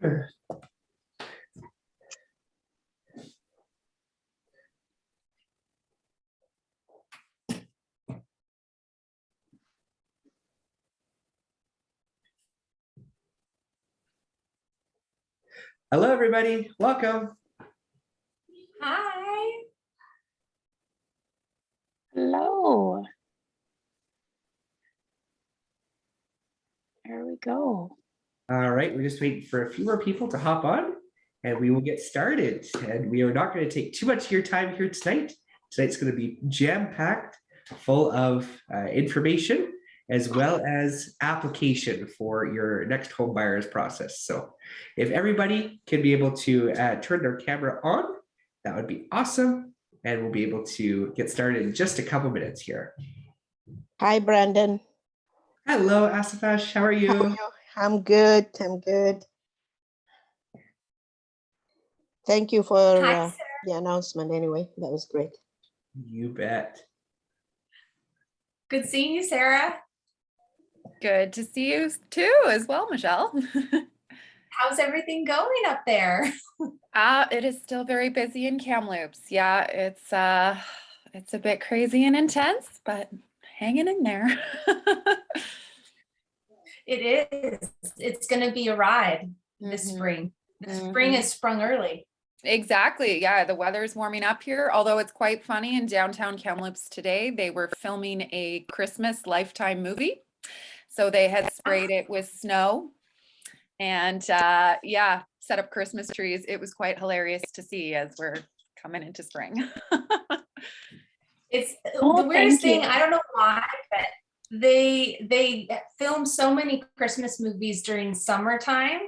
Hello, everybody. Welcome. Hi. Hello. There we go. All right, we're just waiting for a few more people to hop on and we will get started. And we are not going to take too much of your time here tonight. Tonight's going to be jam-packed, full of information, as well as application for your next home buyers process. So if everybody can be able to turn their camera on, that would be awesome. And we'll be able to get started in just a couple minutes here. Hi, Brandon. Hello, Asafash. How are you? How are you? I'm good. I'm good. Thank you for Hi, the announcement anyway. That was great. You bet. Good seeing you, Sarah. Good to see you too as well, Michele. How's everything going up there? It is still very busy in Kamloops. Yeah, it's a bit crazy and intense, but hanging in there. It is. It's going to be a ride this spring. The spring has sprung early. Exactly. Yeah, the weather's warming up here, although it's quite funny. In downtown Kamloops today, they were filming a Christmas Lifetime movie. So they had sprayed it with snow and yeah, set up Christmas trees. It was quite hilarious to see as we're coming into spring. It's the weirdest thing. I don't know why, but they film so many Christmas movies during summertime.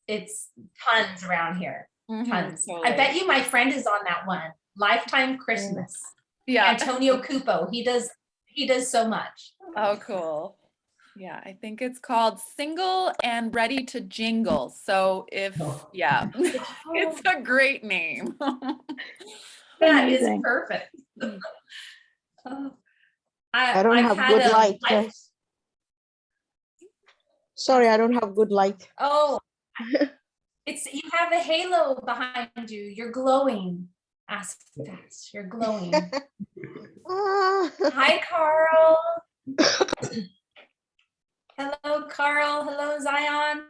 It's tons around here. Tons. Totally. I bet you my friend is on that one. Lifetime Christmas. Yeah. Antonio Cupo. He does so much. Oh, cool. Yeah, I think it's called Single and Ready to Jingle. So yeah, it's a great name. That is Amazing. perfect. I don't have good light. Sorry, I don't have good light. Oh, you have a halo behind you. You're glowing. Ask fast. You're glowing. Hi, Carl. Hello, Carl. Hello, Zion.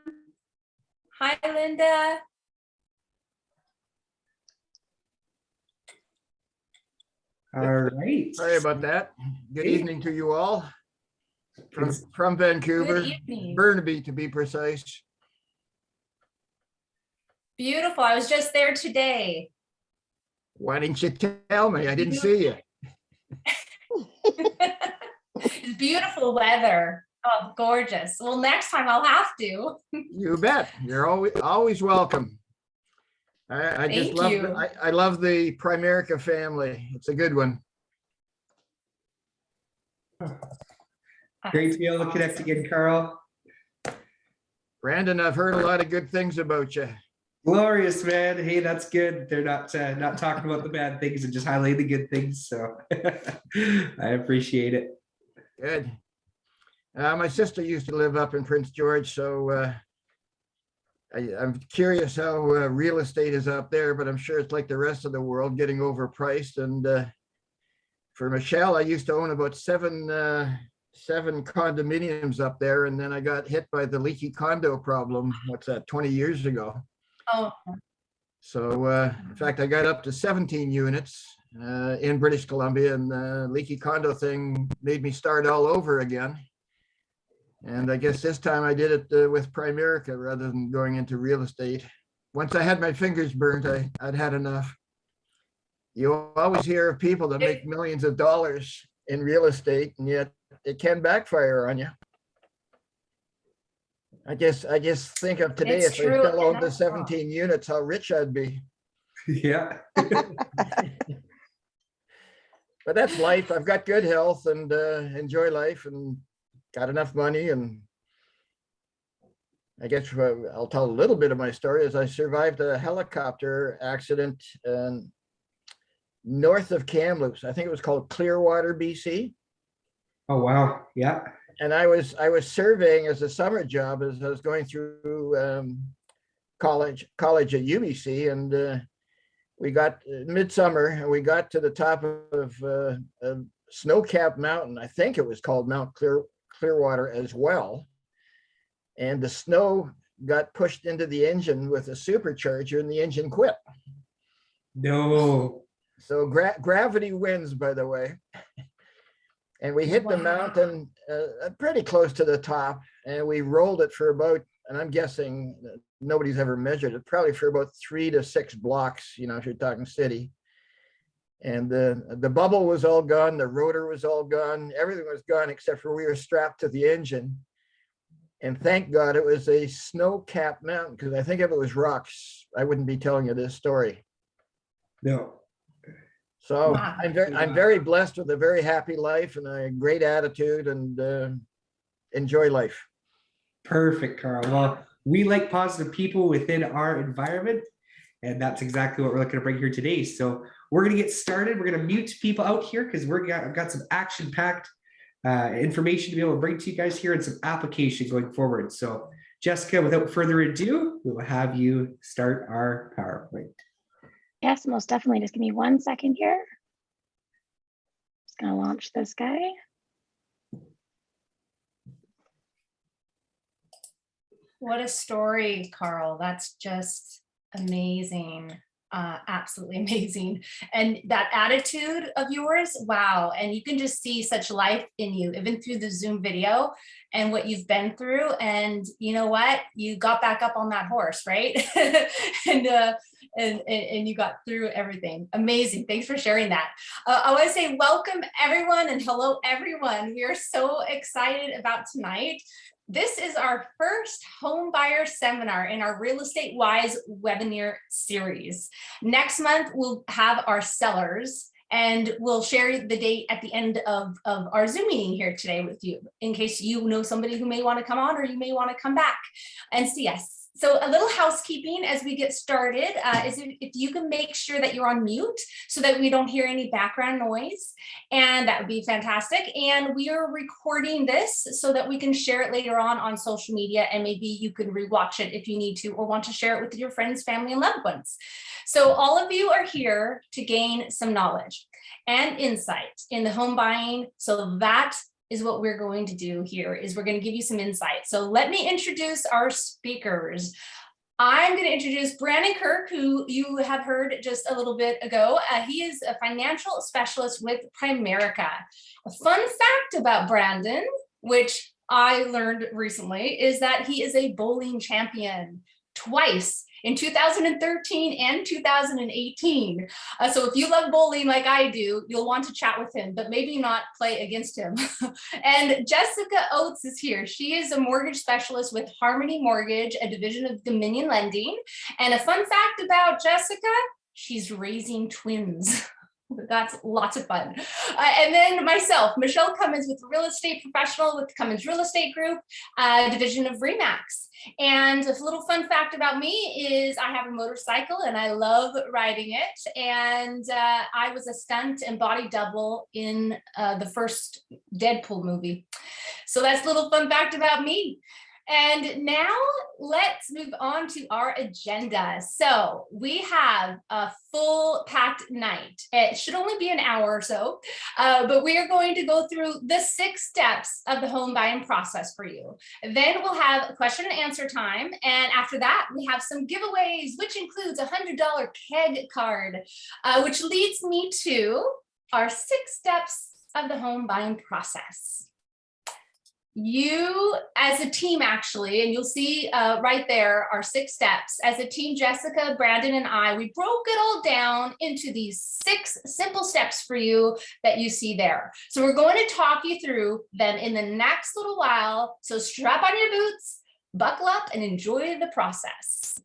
Hi, Linda. All right. Sorry about that. Good evening to you all. From Vancouver, Good evening. Burnaby to be precise. Beautiful. I was just there today. Why didn't you tell me? I didn't see you. It's beautiful weather. Oh, gorgeous. Well, next time I'll have to. You bet. You're always welcome. I just Thank love you. I love the Primerica family. It's a good one. Great to be able to connect again, Carl. Brandon, I've heard a lot of good things about you. Glorious, man. Hey, that's good. They're not talking about the bad things and just highlighting the good things. So I appreciate it. Good. My sister used to live up in Prince George, so I'm curious how real estate is up there, but I'm sure it's like the rest of the world, getting overpriced. And for Michele, I used to own about seven condominiums up there, and then I got hit by the leaky condo problem. What's that, 20 years ago? Oh, So in fact, I got up to 17 units in British Columbia, and the leaky condo thing made me start all over again. And I guess this time I did it with Primerica rather than going into real estate. Once I had my fingers burnt, I'd had enough. You always hear of people that make millions of dollars in real estate, and yet it can backfire on you. I guess think of today, It's if I true. still owned the 17 units, how rich I'd be. Yeah. But that's life. I've got good health and enjoy life and got enough money. And I guess I'll tell a little bit of my story. As I survived a helicopter accident north of Kamloops. I think it was called Clearwater, BC. Oh, wow. Yeah. And I was surveying as a summer job as I was going through college at UBC, and we got midsummer, and we got to the top of a snow-capped mountain. I think it was called Mount Clearwater as well. And the snow got pushed into the engine with a supercharger, and the engine quit. No. So gravity wins, by the way. And we hit the mountain pretty close to the top, and we rolled it for about, and I'm guessing nobody's ever measured it, probably for about 3 to 6 blocks, you know, if you're talking city. And the bubble was all gone, the rotor was all gone, everything was gone except for we were strapped to the engine. And thank God it was a snow-capped mountain, because I think if it was rocks, I wouldn't be telling you this story. No. So Wow. I'm very blessed with a very happy life and a great attitude, and enjoy life. Perfect, Carl. Well, we like positive people within our environment, and that's exactly what we're looking to bring here today. So we're going to get started. We're going to mute people out here because I've got some action-packed information to be able to bring to you guys here, and some application going forward. So Jessica, without further ado, we will have you start our PowerPoint. Yes, most definitely. Just give me 1 second here. Just gonna launch this guy. What a story, Carl. That's just amazing. Absolutely amazing. And that attitude of yours, wow. And you can just see such life in you, even through the Zoom video and what you've been through. And you know what? You got back up on that horse, right? and you got through everything. Amazing. Thanks for sharing that. I want to say welcome everyone, and hello everyone. We are so excited about tonight. This is our first home buyer seminar in our Real Estate Wise webinar series. Next month, we'll have our sellers, and we'll share the date at the end of our Zoom meeting here today with you, in case you know somebody who may want to come on, or you may want to come back and see us. So a little housekeeping as we get started is if you can make sure that you're on mute so that we don't hear any background noise, and that would be fantastic. And we are recording this so that we can share it later on social media, and maybe you can rewatch it if you need to, or want to share it with your friends, family, and loved ones. So all of you are here to gain some knowledge and insight in the home buying. So that is what we're going to do here, is we're going to give you some insight. So let me introduce our speakers. I'm going to introduce Brandon Kirk, who you have heard just a little bit ago. He is a financial specialist with Primerica. A fun fact about Brandon, which I learned recently, is that he is a bowling champion twice, in 2013 and 2018. So if you love bowling like I do, you'll want to chat with him, but maybe not play against him. And Jessica Oates is here. She is a mortgage specialist with Harmony Mortgage, a division of Dominion Lending. And a fun fact about Jessica, she's raising twins. That's lots of fun. And then myself, Michele Cummins, with real estate professional with Cummins Real Estate Group, division of Remax. And a little fun fact about me is I have a motorcycle and I love riding it. And I was a stunt and body double in the first Deadpool movie. So that's a little fun fact about me. And now let's move on to our agenda. So we have a full packed night. It should only be an hour or so, but we are going to go through the 6 steps of the home buying process for you. Then we'll have a question and answer time. And after that, we have some giveaways, which includes a $100 keg card, which leads me to our 6 steps of the home buying process. You as a team, actually, and you'll see right there are 6 steps. As a team, Jessica, Brandon, and I, we broke it all down into these 6 simple steps for you that you see there. So we're going to talk you through them in the next little while. So strap on your boots, buckle up, and enjoy the process.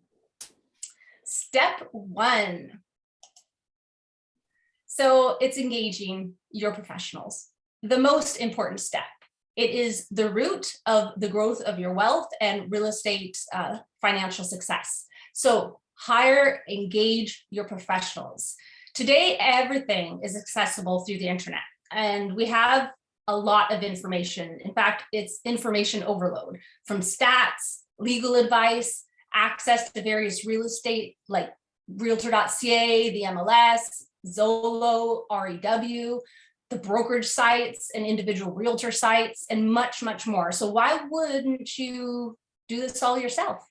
Step 1. So it's engaging your professionals. The most important step. It is the root of the growth of your wealth and real estate financial success. So hire, engage your professionals. Today, everything is accessible through the internet, and we have a lot of information. In fact, it's information overload, from stats, legal advice, access to various real estate like realtor.ca, the MLS, Zillow, REW, the brokerage sites and individual realtor sites, and much, much more. So why wouldn't you do this all yourself?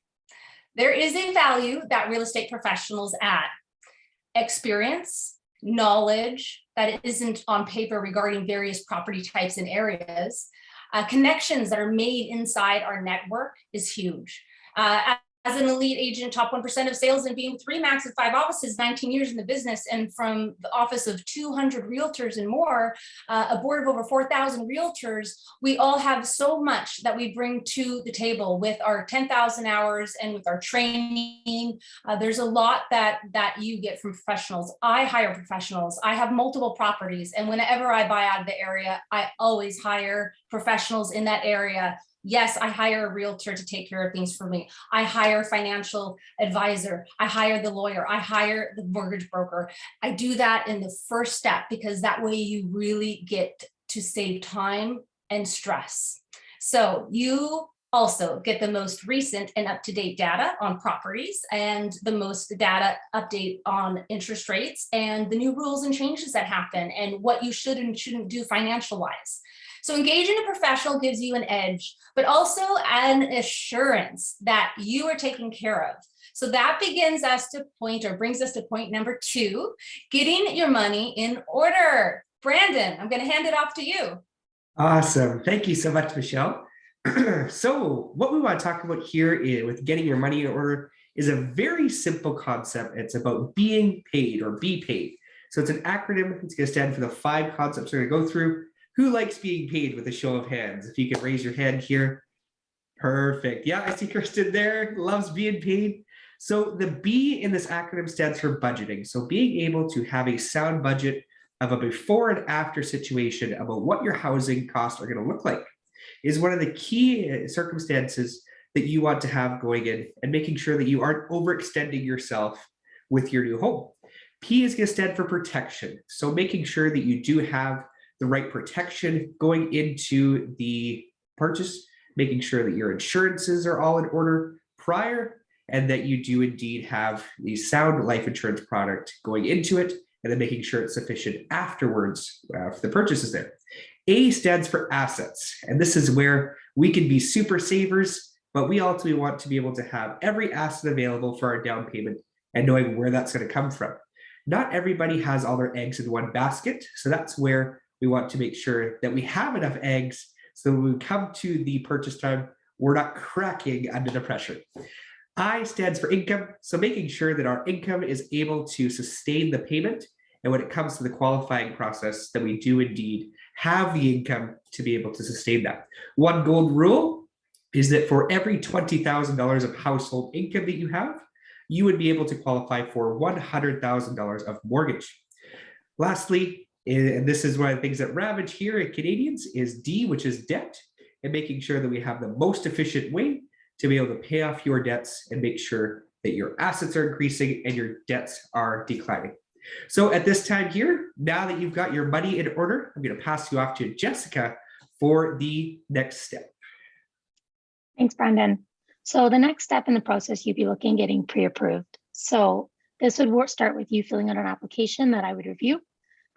There is a value that real estate professionals add. Experience, knowledge that isn't on paper regarding various property types and areas. Connections that are made inside our network is huge. As an elite agent, top 1% of sales, and being 3 max of 5 offices, 19 years in the business, and from the office of 200 realtors and more, a board of over 4,000 realtors, we all have so much that we bring to the table with our 10,000 hours and with our training. There's a lot that you get from professionals. I hire professionals. I have multiple properties, and whenever I buy out of the area, I always hire professionals in that area. Yes, I hire a realtor to take care of things for me. I hire a financial advisor. I hire the lawyer. I hire the mortgage broker. I do that in the first step because that way you really get to save time and stress. So you also get the most recent and up-to-date data on properties and the most data update on interest rates and the new rules and changes that happen and what you should and shouldn't do financial-wise. So engaging a professional gives you an edge, but also an assurance that you are taken care of. So that brings us to point number 2, getting your money in order. Brandon, I'm going to hand it off to you. Awesome. Thank you so much, Michele. So what we want to talk about here with getting your money in order is a very simple concept. It's about being paid or be paid. So it's an acronym. It's going to stand for the 5 concepts we're going to go through. Who likes being paid with a show of hands? If you could raise your hand here. Perfect. Yeah, I see Kristen there, loves being paid. So the B in this acronym stands for budgeting. So being able to have a sound budget of a before and after situation about what your housing costs are going to look like is one of the key circumstances that you want to have going in, and making sure that you aren't overextending yourself with your new home. P is going to stand for protection. So making sure that you do have the right protection going into the purchase, making sure that your insurances are all in order prior, and that you do indeed have the sound life insurance product going into it, and then making sure it's sufficient afterwards for the purchases there. A stands for assets, and this is where we can be super savers, but we ultimately want to be able to have every asset available for our down payment and knowing where that's going to come from. Not everybody has all their eggs in one basket, so that's where we want to make sure that we have enough eggs so when we come to the purchase time, we're not cracking under the pressure. I stands for income, so making sure that our income is able to sustain the payment, and when it comes to the qualifying process, that we do indeed have the income to be able to sustain that. One gold rule is that for every $20,000 of household income that you have, you would be able to qualify for $100,000 of mortgage. Lastly, and this is one of the things that ravage here at Canadians, is D, which is debt, and making sure that we have the most efficient way to be able to pay off your debts and make sure that your assets are increasing and your debts are declining. So at this time here, now that you've got your money in order, I'm going to pass you off to Jessica for the next step. Thanks, Brandon. So the next step in the process, you'd be looking at getting pre-approved. So this would start with you filling out an application that I would review.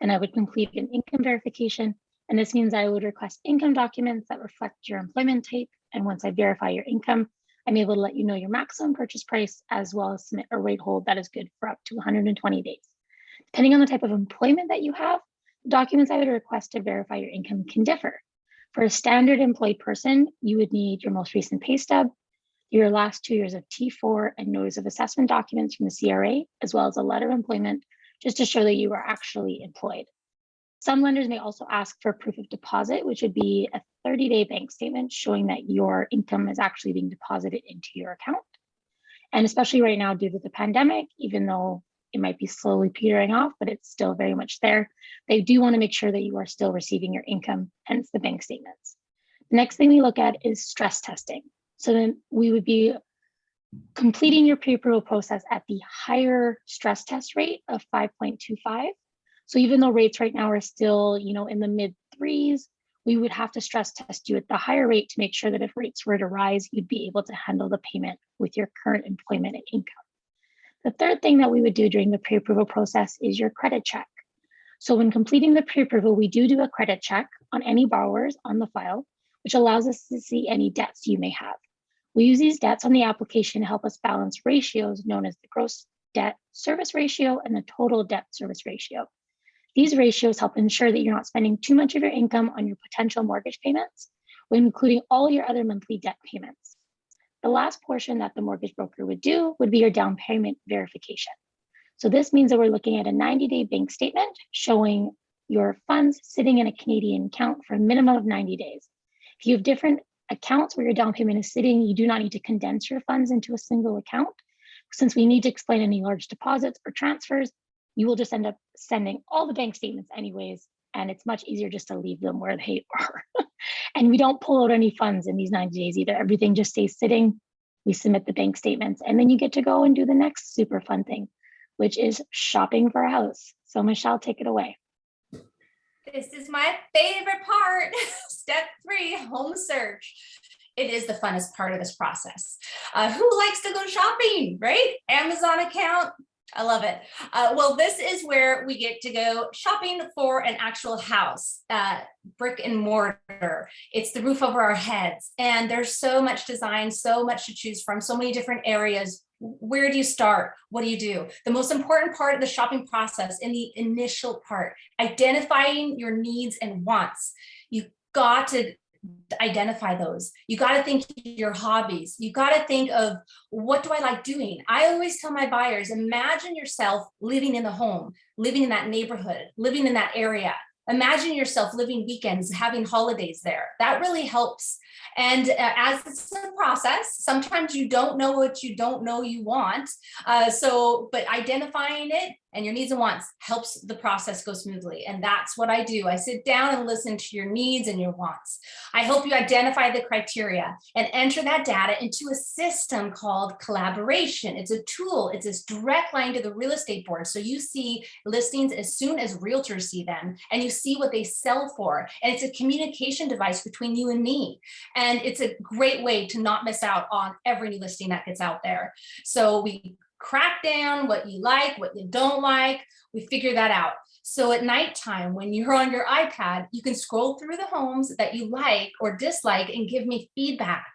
Then I would complete an income verification. And this means I would request income documents that reflect your employment type. And once I verify your income, I'm able to let you know your maximum purchase price, as well as submit a rate hold that is good for up to 120 days. Depending on the type of employment that you have, the documents I would request to verify your income can differ. For a standard employed person, you would need your most recent pay stub, your last 2 years of T4 and notice of assessment documents from the CRA, as well as a letter of employment, just to show that you are actually employed. Some lenders may also ask for proof of deposit, which would be a 30-day bank statement showing that your income is actually being deposited into your account. And especially right now, due to the pandemic, even though it might be slowly petering off, but it's still very much there, they do want to make sure that you are still receiving your income, hence the bank statements. The next thing we look at is stress testing. So then we would be completing your pre-approval process at the higher stress test rate of 5.25. So even though rates right now are still, in the mid 3s, we would have to stress test you at the higher rate to make sure that if rates were to rise, you'd be able to handle the payment with your current employment and income. The third thing that we would do during the pre-approval process is your credit check. So when completing the pre-approval, we do a credit check on any borrowers on the file, which allows us to see any debts you may have. We use these debts on the application to help us balance ratios known as the gross debt service ratio and the total debt service ratio. These ratios help ensure that you're not spending too much of your income on your potential mortgage payments, when including all your other monthly debt payments. The last portion that the mortgage broker would do would be your down payment verification. So this means that we're looking at a 90-day bank statement showing your funds sitting in a Canadian account for a minimum of 90 days. If you have different accounts where your down payment is sitting, you do not need to condense your funds into a single account. Since we need to explain any large deposits or transfers, you will just end up sending all the bank statements anyways, and it's much easier just to leave them where they are. And we don't pull out any funds in these 90 days either. Everything just stays sitting. We submit the bank statements, and then you get to go and do the next super fun thing, which is shopping for a house. So Michele, take it away. This is my favorite part. Step 3, home search. It is the funnest part of this process. Who likes to go shopping, right? Amazon account. I love it. Well, this is where we get to go shopping for an actual house, brick and mortar. It's the roof over our heads. And there's so much design, so much to choose from, so many different areas. Where do you start? What do you do? The most important part of the shopping process, in the initial part, identifying your needs and wants. You've got to identify those. You got to think of your hobbies. You got to think of, what do I like doing? I always tell my buyers, imagine yourself living in the home, living in that neighborhood, living in that area. Imagine yourself living weekends, having holidays there. That really helps. And as it's a process, sometimes you don't know what you don't know you want. But identifying it and your needs and wants helps the process go smoothly. And that's what I do. I sit down and listen to your needs and your wants. I help you identify the criteria and enter that data into a system called collaboration. It's a tool. It's this direct line to the real estate board. So you see listings as soon as realtors see them, and you see what they sell for. And it's a communication device between you and me. And it's a great way to not miss out on every new listing that gets out there. So we crack down what you like, what you don't like. We figure that out. So at nighttime, when you're on your iPad, you can scroll through the homes that you like or dislike and give me feedback.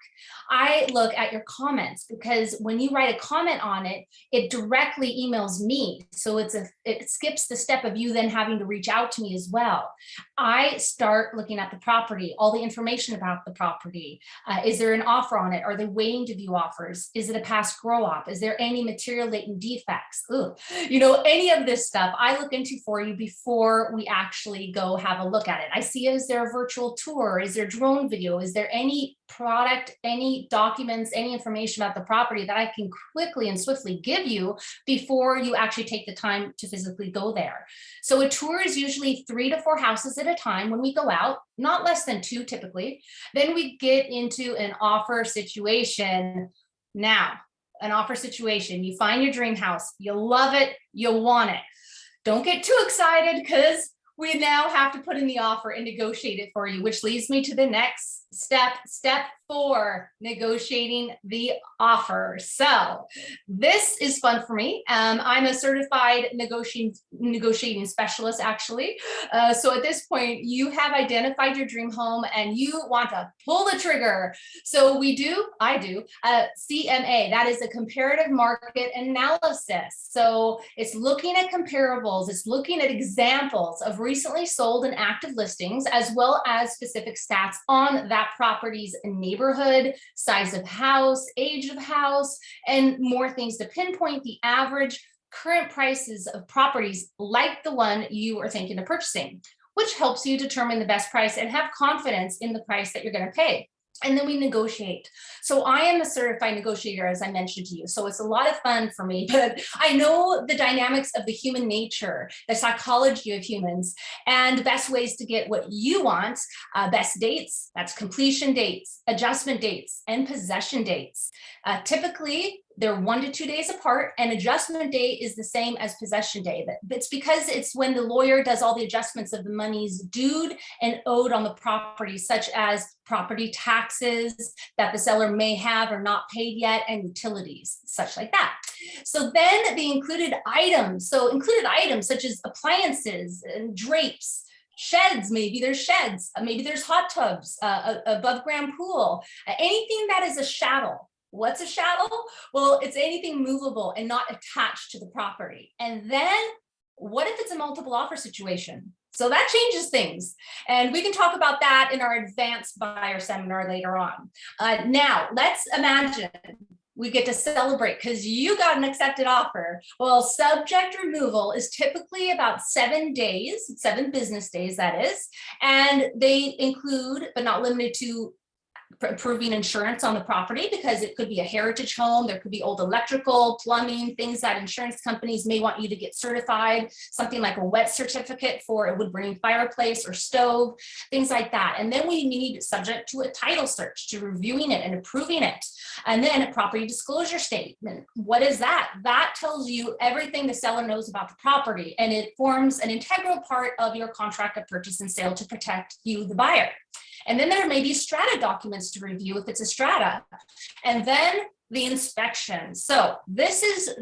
I look at your comments, because when you write a comment on it, it directly emails me. So it skips the step of you then having to reach out to me as well. I start looking at the property, all the information about the property. Is there an offer on it? Are they waiting to view offers? Is it a past grow up? Is there any material latent defects? Any of this stuff I look into for you before we actually go have a look at it. I see, is there a virtual tour? Is there drone video? Is there any product, any documents, any information about the property that I can quickly and swiftly give you before you actually take the time to physically go there? So a tour is usually 3 to 4 houses at a time when we go out, not less than 2 typically. Then we get into an offer situation. Now, an offer situation, you find your dream house, you love it, you want it. Don't get too excited, because we now have to put in the offer and negotiate it for you, which leads me to the next step, step 4, negotiating the offer. So this is fun for me. I'm a certified negotiating specialist, actually. So at this point, you have identified your dream home and you want to pull the trigger. So I do CMA, that is a comparative market analysis. So it's looking at comparables, it's looking at examples of recently sold and active listings, as well as specific stats on that property's neighborhood, size of house, age of house, and more things to pinpoint the average current prices of properties like the one you are thinking of purchasing, which helps you determine the best price and have confidence in the price that you're going to pay. And then we negotiate. So I am a certified negotiator, as I mentioned to you. So it's a lot of fun for me, but I know the dynamics of the human nature, the psychology of humans, and the best ways to get what you want. Best dates, that's completion dates, adjustment dates, and possession dates. Typically, They're 1 to 2 days apart, and adjustment day is the same as possession day. It's because it's when the lawyer does all the adjustments of the monies due and owed on the property, such as property taxes that the seller may have or not paid yet, and utilities, such like that. So then the included items, such as appliances and drapes, sheds, maybe there's sheds, maybe there's hot tubs, above ground pool, anything that is a chattel. What's a chattel? Well, it's anything movable and not attached to the property. And then what if it's a multiple offer situation? So that changes things. And we can talk about that in our advanced buyer seminar later on. Now, let's imagine we get to celebrate because you got an accepted offer. Well, subject removal is typically about 7 days, 7 business days, that is. And they include, but not limited to, approving insurance on the property, because it could be a heritage home. There could be old electrical, plumbing, things that insurance companies may want you to get certified, something like a wet certificate for a wood burning fireplace or stove, things like that. And then we need, subject to a title search, to reviewing it and approving it. And then a property disclosure statement. What is that? That tells you everything the seller knows about the property, and it forms an integral part of your contract of purchase and sale to protect you, the buyer. And then there may be strata documents to review if it's a strata. And then the inspection. So this is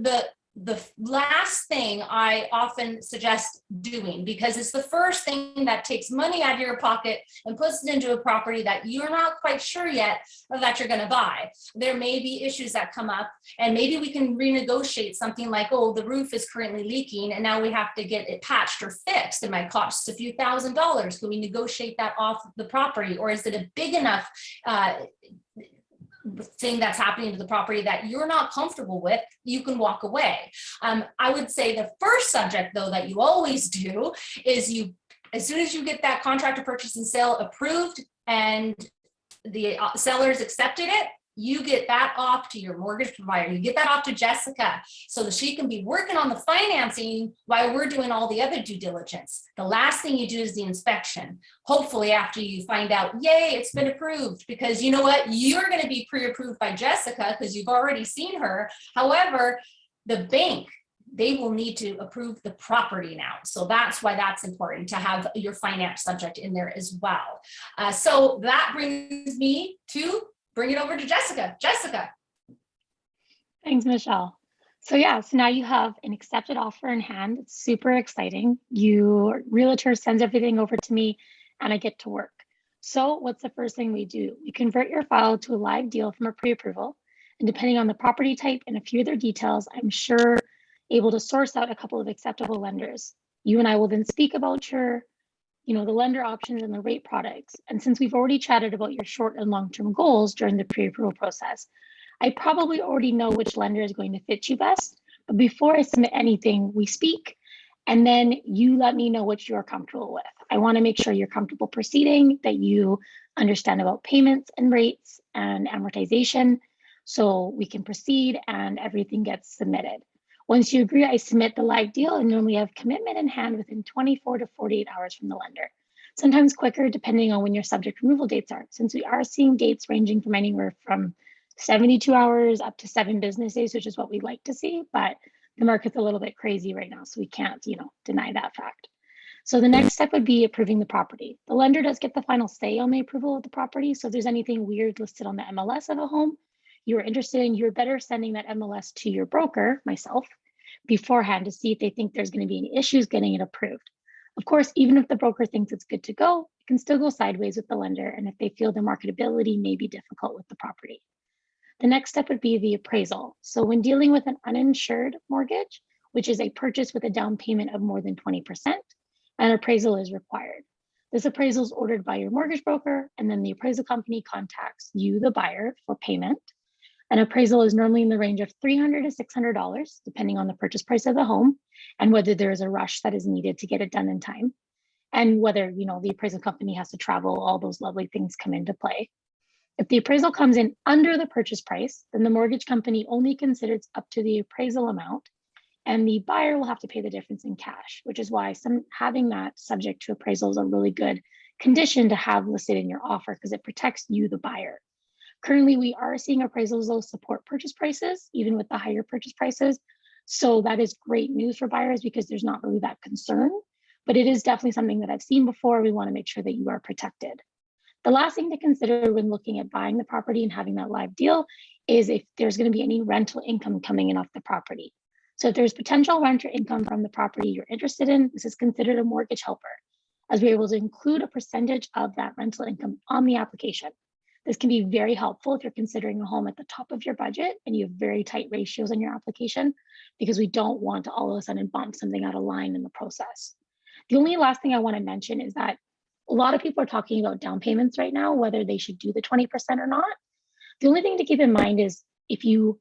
the last thing I often suggest doing, because it's the first thing that takes money out of your pocket and puts it into a property that you're not quite sure yet that you're going to buy. There may be issues that come up, and maybe we can renegotiate something like, oh, the roof is currently leaking and now we have to get it patched or fixed. It might cost a few $1,000s. Can we negotiate that off the property? Or is it a big enough thing that's happening to the property that you're not comfortable with? You can walk away. I would say the first subject, though, that you always do is as soon as you get that contract of purchase and sale approved and the sellers accepted it, you get that off to your mortgage provider. You get that off to Jessica so that she can be working on the financing while we're doing all the other due diligence. The last thing you do is the inspection. Hopefully after you find out, yay, it's been approved, because you know what? You're going to be pre-approved by Jessica because you've already seen her. However, the bank, they will need to approve the property now. So that's why that's important to have your finance subject in there as well. So that brings me to bring it over to Jessica. Jessica. Thanks, Michelle. So now you have an accepted offer in hand. It's super exciting. Your realtor sends everything over to me and I get to work. So what's the first thing we do? We convert your file to a live deal from a pre-approval. And depending on the property type and a few other details, I'm sure able to source out a couple of acceptable lenders. You and I will then speak about your the lender options and the rate products. And since we've already chatted about your short and long-term goals during the pre-approval process, I probably already know which lender is going to fit you best. But before I submit anything, we speak, and then you let me know what you're comfortable with. I want to make sure you're comfortable proceeding, that you understand about payments and rates and amortization, so we can proceed and everything gets submitted. Once you agree, I submit the live deal and normally have commitment in hand within 24 to 48 hours from the lender. Sometimes quicker, depending on when your subject removal dates are, since we are seeing dates ranging from anywhere from 72 hours up to 7 business days, which is what we like to see, but the market's a little bit crazy right now, so we can't, deny that fact. So the next step would be approving the property. The lender does get the final say on the approval of the property, so if there's anything weird listed on the MLS of a home you're interested in, you're better sending that MLS to your broker, myself, beforehand to see if they think there's going to be any issues getting it approved. Of course, even if the broker thinks it's good to go, it can still go sideways with the lender, and if they feel the marketability may be difficult with the property. The next step would be the appraisal. So when dealing with an uninsured mortgage, which is a purchase with a down payment of more than 20%, an appraisal is required. This appraisal is ordered by your mortgage broker, and then the appraisal company contacts you, the buyer, for payment. An appraisal is normally in the range of $300 to $600, depending on the purchase price of the home and whether there is a rush that is needed to get it done in time, and whether the appraisal company has to travel. All those lovely things come into play. If the appraisal comes in under the purchase price, then the mortgage company only considers up to the appraisal amount, and the buyer will have to pay the difference in cash, which is why having that subject to appraisal is a really good condition to have listed in your offer, because it protects you, the buyer. Currently, we are seeing appraisals though support purchase prices, even with the higher purchase prices. So that is great news for buyers because there's not really that concern, but it is definitely something that I've seen before. We want to make sure that you are protected. The last thing to consider when looking at buying the property and having that live deal is if there's going to be any rental income coming in off the property. So if there's potential renter income from the property you're interested in, this is considered a mortgage helper, as we're able to include a percentage of that rental income on the application. This can be very helpful if you're considering a home at the top of your budget and you have very tight ratios in your application, because we don't want to all of a sudden bump something out of line in the process. The only last thing I want to mention is that a lot of people are talking about down payments right now, whether they should do the 20% or not. The only thing to keep in mind is if you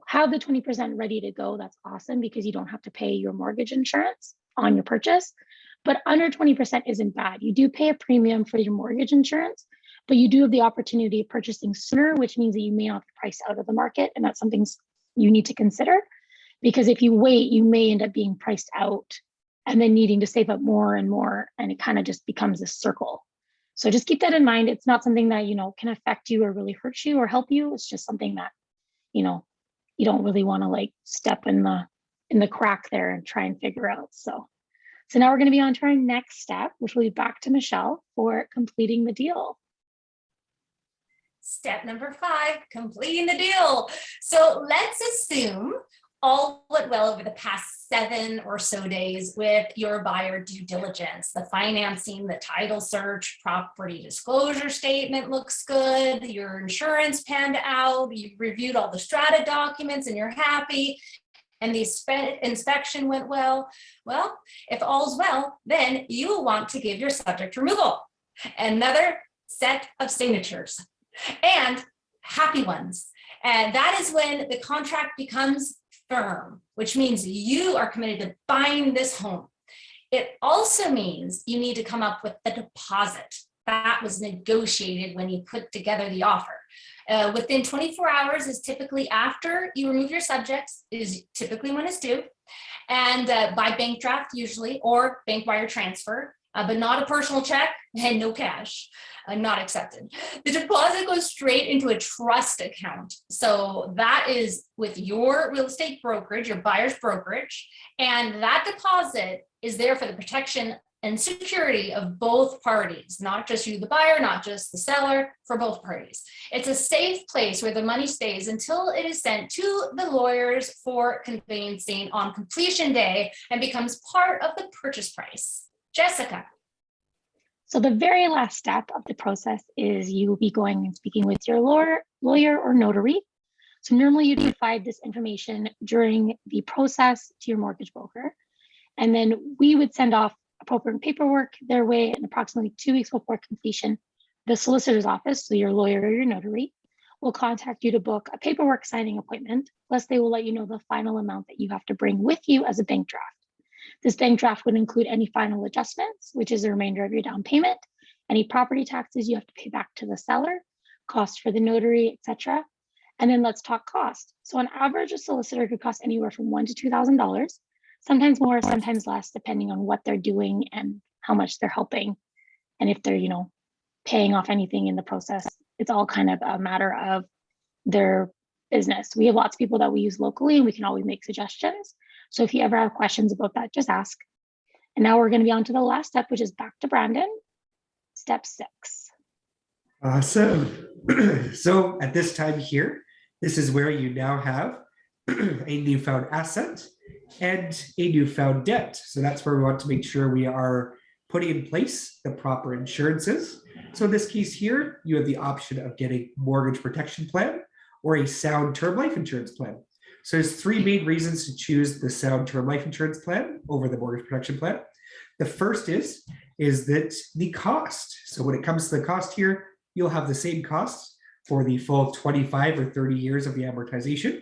have the 20% ready to go, that's awesome because you don't have to pay your mortgage insurance on your purchase. But under 20% isn't bad. You do pay a premium for your mortgage insurance, but you do have the opportunity of purchasing sooner, which means that you may not be priced out of the market. And that's something you need to consider, because if you wait, you may end up being priced out and then needing to save up more and more. And it kind of just becomes a circle. So just keep that in mind. It's not something that, can affect you or really hurt you or help you. It's just something that, you don't really want to like step in the crack there and try and figure out. So now we're going to be on to our next step, which will be back to Michele for completing the deal. Step number 5, completing the deal. So let's assume all went well over the past 7 or so days with your buyer due diligence. The financing, the title search, property disclosure statement looks good. Your insurance panned out. You reviewed all the strata documents and you're happy. And the inspection went well. Well, if all's well, then you will want to give your subject removal another set of signatures, and happy ones. And that is when the contract becomes firm, which means you are committed to buying this home. It also means you need to come up with the deposit that was negotiated when you put together the offer. Within 24 hours is typically after you remove your subjects, is typically when it's due, and by bank draft usually, or bank wire transfer, but not a personal check and no cash, not accepted. The deposit goes straight into a trust account. So that is with your real estate brokerage, your buyer's brokerage, and that deposit is there for the protection and security of both parties, not just you, the buyer, not just the seller, for both parties. It's a safe place where the money stays until it is sent to the lawyers for conveyancing on completion day and becomes part of the purchase price. Jessica. So the very last step of the process is you will be going and speaking with your lawyer or notary. So normally you provide this information during the process to your mortgage broker, and then we would send off appropriate paperwork their way, and approximately 2 weeks before completion, the solicitor's office, so your lawyer or your notary, will contact you to book a paperwork signing appointment, plus they will let you know the final amount that you have to bring with you as a bank draft. This bank draft would include any final adjustments, which is the remainder of your down payment, any property taxes you have to pay back to the seller, costs for the notary, etc. And then let's talk cost. So on average, a solicitor could cost anywhere from $1,000 to $2,000. Sometimes more, sometimes less, depending on what they're doing and how much they're helping. And if they're, paying off anything in the process, it's all kind of a matter of their business. We have lots of people that we use locally and we can always make suggestions. So if you ever have questions about that, just ask. And now we're going to be on to the last step, which is back to Brandon. Step 6. Awesome. So at this time here, this is where you now have a newfound asset and a newfound debt. So that's where we want to make sure we are putting in place the proper insurances. So in this case here, you have the option of getting mortgage protection plan or a sound term life insurance plan. So there's 3 main reasons to choose the sound term life insurance plan over the mortgage protection plan. The first is that the cost. So when it comes to the cost here, you'll have the same costs for the full 25 or 30 years of the amortization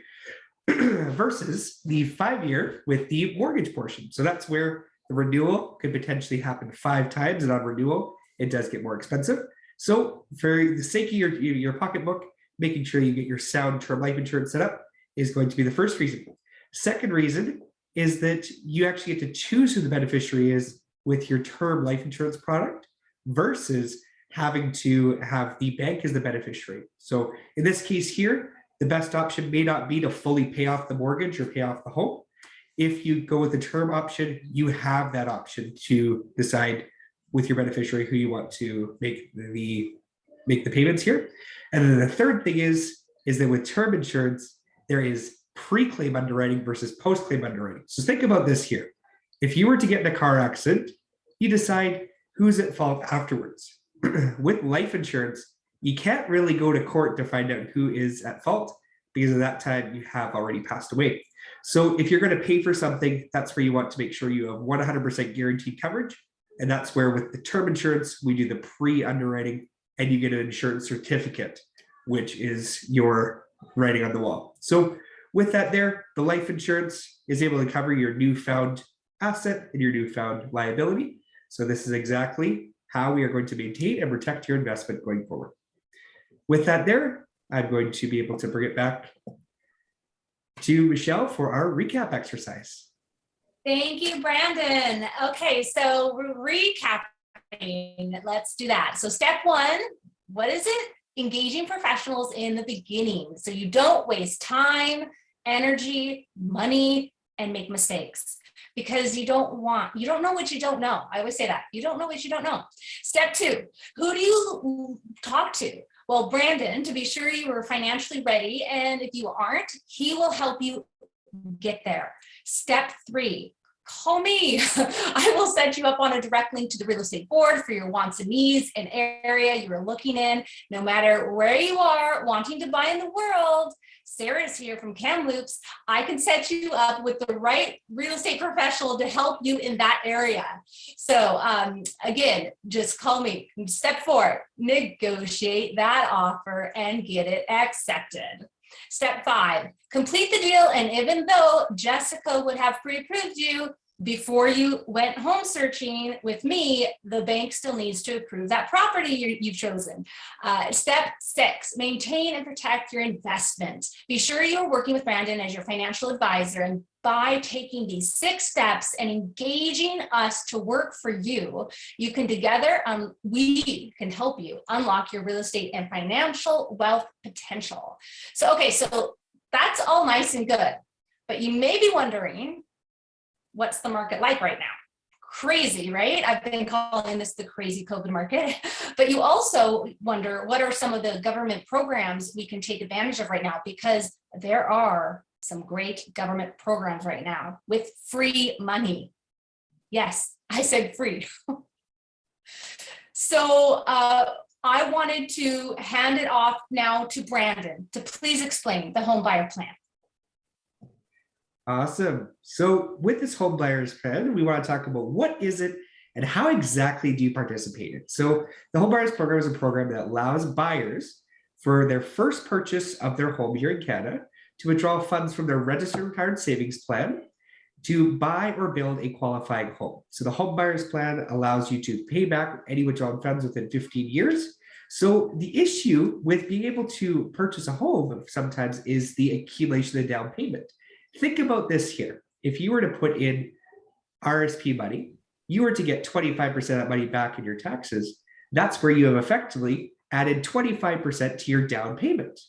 versus the 5-year with the mortgage portion. So that's where the renewal could potentially happen 5 times, and on renewal, it does get more expensive. So for the sake of your pocketbook, making sure you get your sound term life insurance set up is going to be the first reason. Second reason is that you actually get to choose who the beneficiary is with your term life insurance product versus having to have the bank as the beneficiary. So in this case here, the best option may not be to fully pay off the mortgage or pay off the home. If you go with the term option, you have that option to decide with your beneficiary who you want to make the payments here. And then the third thing is that with term insurance, there is pre-claim underwriting versus post-claim underwriting. So think about this here. If you were to get in a car accident, you decide who's at fault afterwards. With life insurance, you can't really go to court to find out who is at fault because at that time you have already passed away. So if you're going to pay for something, that's where you want to make sure you have 100% guaranteed coverage. And that's where with the term insurance, we do the pre-underwriting and you get an insurance certificate, which is your writing on the wall. So with that there, the life insurance is able to cover your newfound asset and your newfound liability. So this is exactly how we are going to maintain and protect your investment going forward. With that there, I'm going to be able to bring it back to Michele for our recap exercise. Thank you, Brandon. Okay, so recapping, let's do that. So step one, what is it? Engaging professionals in the beginning so you don't waste time, energy, money, and make mistakes because you don't know what you don't know. I always say that. You don't know what you don't know. Step two, who do you talk to? Well, Brandon, to be sure you are financially ready, and if you aren't, he will help you get there. Step three, call me. I will set you up on a direct link to the real estate board for your wants and needs and area you are looking in. No matter where you are wanting to buy in the world, Sarah's here from Kamloops. I can set you up with the right real estate professional to help you in that area. So again, just call me. Step four, negotiate that offer and get it accepted. Step five, complete the deal. And even though Jessica would have pre-approved you before you went home searching with me, the bank still needs to approve that property you've chosen. Step six, maintain and protect your investment. Be sure you're working with Brandon as your financial advisor. And by taking these 6 steps and engaging us to work for you, you can together, we can help you unlock your real estate and financial wealth potential. So, okay, so that's all nice and good, but you may be wondering, what's the market like right now? Crazy, right? I've been calling this the crazy COVID market, but you also wonder, what are some of the government programs we can take advantage of right now? Because there are some great government programs right now with free money. Yes, I said free. So I wanted to hand it off now to Brandon to please explain the home buyer plan. Awesome. So with this home buyer's plan, we want to talk about what is it and how exactly do you participate in? So the home buyer's program is a program that allows buyers for their first purchase of their home here in Canada to withdraw funds from their registered retirement savings plan to buy or build a qualifying home. So the home buyer's plan allows you to pay back any withdrawn funds within 15 years. So the issue with being able to purchase a home sometimes is the accumulation of the down payment. Think about this here. If you were to put in RSP money, you were to get 25% of that money back in your taxes. That's where you have effectively added 25% to your down payment.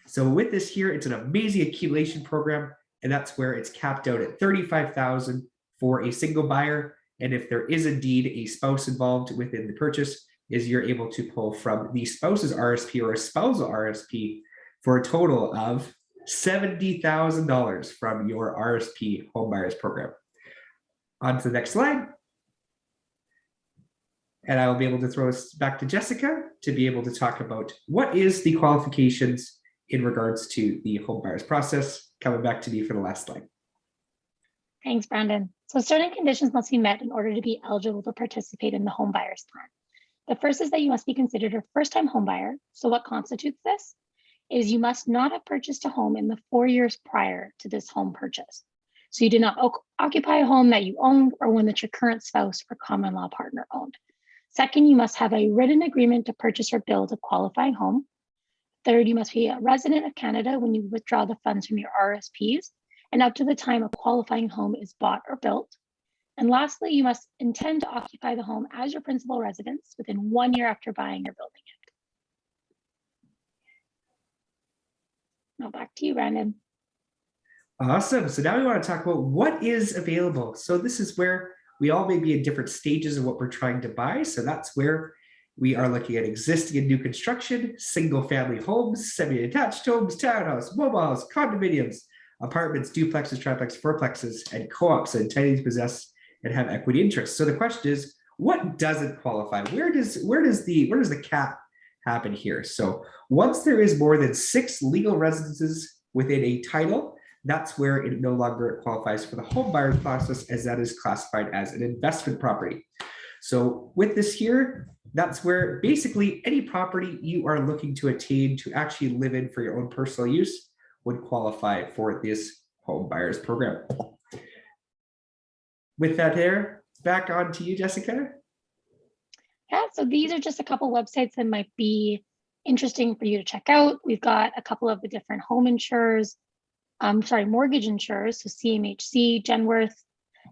So with this here, it's an amazing accumulation program, and that's where it's capped out at $35,000 for a single buyer. And if there is indeed a spouse involved within the purchase, is you're able to pull from the spouse's RSP or a spousal RSP for a total of $70,000 from your RSP home buyers program. On to the next slide. And I will be able to throw us back to Jessica to be able to talk about what is the qualifications in regards to the home buyers process. Coming back to me for the last slide. Thanks, Brandon. So certain conditions must be met in order to be eligible to participate in the home buyers plan. The first is that you must be considered a first-time home buyer. So what constitutes this? Is you must not have purchased a home in the 4 years prior to this home purchase. So you did not occupy a home that you owned or one that your current spouse or common law partner owned. Second, you must have a written agreement to purchase or build a qualifying home. Third, you must be a resident of Canada when you withdraw the funds from your RSPs and up to the time a qualifying home is bought or built. And lastly, you must intend to occupy the home as your principal residence within 1 year after buying or building it. Now back to you, Brandon. Awesome. So now we want to talk about what is available. So this is where we all may be in different stages of what we're trying to buy. So that's where we are looking at existing and new construction, single family homes, semi-detached homes, townhouse, mobile house, condominiums, apartments, duplexes, triplexes, fourplexes, and co-ops and entitled to possess and have equity interests. So the question is, what doesn't qualify? Where does the cap happen here? So once there is more than 6 legal residences within a title, that's where it no longer qualifies for the home buyers process, as that is classified as an investment property. So with this here, that's where basically any property you are looking to attain to actually live in for your own personal use would qualify for this home buyers program. With that there, back on to you, Jessica. Yeah, so these are just a couple websites that might be interesting for you to check out. We've got a couple of the different home insurers, mortgage insurers, so CMHC, Genworth,